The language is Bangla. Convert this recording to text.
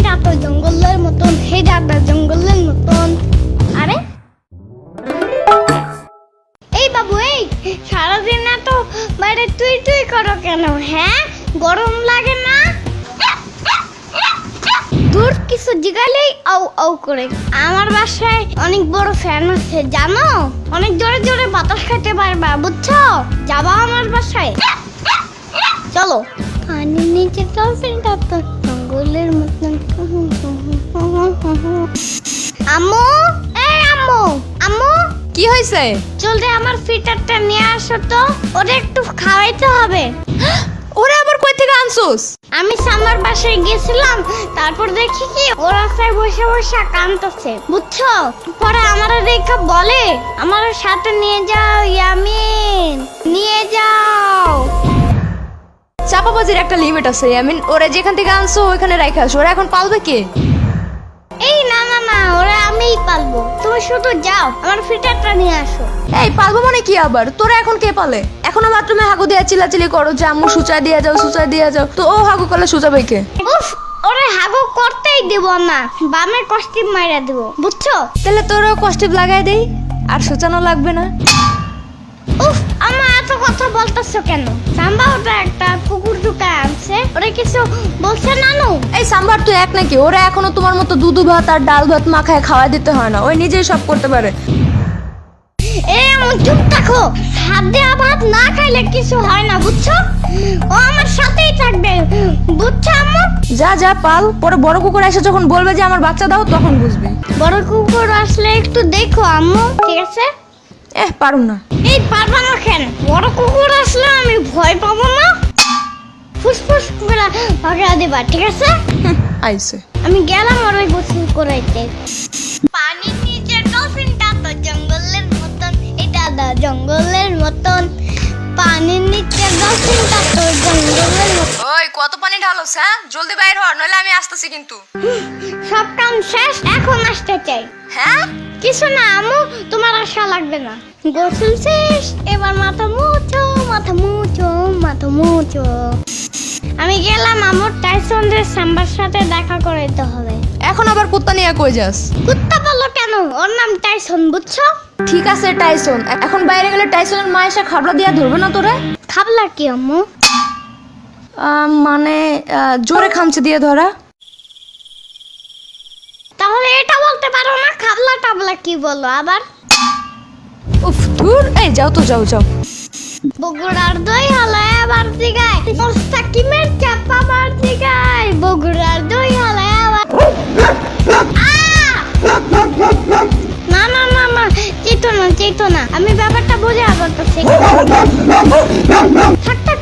এটা তো জঙ্গলের মতন, এটা তো জঙ্গলের মতন। আরে এই বাবু, এই সারাদিন এত বাইরে তুই তুই করো কেন? হ্যাঁ, গরম লাগে না? দূর কিছু জিগালেই আউ আউ করে। আমার বাসায় অনেক বড় ফ্যান আছে জানো, অনেক জোরে জোরে বাতাস খেতে পারবা, বুঝছো? যাবা আমার বাসায়? চলো। পানির নিচে ডলফিনটা তো জঙ্গলের মতন। আম্মু, এই আম্মু, আম্মু কি হয়েছে? জলদি আমার ফিটারটা নিয়ে আসো তো, ওটা একটু খাওয়াইতে হবে। ওরে আবার কই থেকে আনছুস? আমি সামার বাসায় গেছিলাম, তারপর দেখি কি ও রাস্তায় বসে বসে কাঁদতেছে, বুঝছো? পরে আমার রেখা বলে আমার সাথে নিয়ে যাও ইয়ামিন, নিয়ে যাও। চাপাবাজির একটা লিমিট আছে ইয়ামিন, ওরা যেখান থেকে আনছো ওইখানে রাইখা আসো। ওরা এখন পালবে কে? এই না না না, ওরা আমিই পালবো, তুমি শুধু যাও আমার ফিটারটা নিয়ে আসো। এই পালবো মানে কি আবার? তোরা এখন কে পালে? এখনো বাথরুমে হাগু দিয়া চিল্লাচিল্লি করো যে আম্মু সুচায় দিয়ে যাও, সুচায় দিয়ে যাও। তো ও হাগু করলে সুচাবে কে? উফ, ওরে হাগু করতেই দেব না, বামে কষ্টি মাইরা দেব, বুঝছো? তাহলে তোরও কষ্টে লাগাই দেই, আর সুচানো লাগবে না। উফ, আমার এত কথা বলতেছো কেন? সাম্বা ওটা একটা কুকুর ঢুকায় আনছে, ওরা কিছু বলছে নানু? এই সাম্বার তুই এক নাকি? ওরা এখনো তোমার মতো দুধু ভাত আর ডাল ভাত মাখায় খাওয়া দিতে হয় না, ওই নিজেই সব করতে পারে। এই আমার চুপ থাকো, হাত দেওয়া ভাত না খাইলে কিছু হয় না, বুঝছো? ও আমার সাথেই থাকবে, বুঝছো আম্মু? যা যা পাল, পরে বড় কুকুর এসে যখন বলবে যে আমার বাচ্চা দাও তখন বুঝবি। বড় কুকুর আসলে একটু দেখো আম্মু, ঠিক আছে? পারুম না। এই পারবা না কেন? বড় কুকুর আসলে আমি ভয় পাবো না, ফুসফুস করে ভাগা দেবা, ঠিক আছে? আইছে। আমি গেলাম ওরে গোসল করাইতে। পানির নিচে ডলফিনটা তো জঙ্গলের মতন, এটা তো জঙ্গলের মতন। পানির নিচে ডলফিনটা তো জঙ্গলের মতন। ওই কত পানি ঢালোস? হ্যাঁ, জলদি বাইর হ, নইলে আমি আসতেছি কিন্তু। সব কাম শেষ, এখন আসতে চাই। হ্যাঁ, কিছু না আম্মু, তোমার আশা লাগবে না। গোসল শেষ, এবার মাথা মুছো, মাথা মুছো, মাথা মুছো। আমি গেলাম, আমার টাইসনের সাম্বার সাথে দেখা করাইতে হবে। এখন আবার কুত্তা নিয়ে কই যাস? কুত্তা বলো কেন? ওর নাম টাইসন, বুঝছো? ঠিক আছে টাইসন, এখন বাইরে গেলে টাইসনের মা এসে খাবলা দিয়া ধরবে না তোরে? খাবলা কি আম্মু? মানে জোরে খামচে দিয়ে ধরা। তাহলে এটা বলতে পারো না? খাবলা টাবলা কি বলো আবার? উফ ধুর, এই যাও তো, যাও যাও। বগুড়ার দই হালায় আবার দিগায়, মোস্তাকিমের চাপা আবার দিগায়, বগুড়ার দই হালায় আবার। না না না না, চেতো না, চেতো না, আমি ব্যাপারটা বুঝে আবার তো থাকটা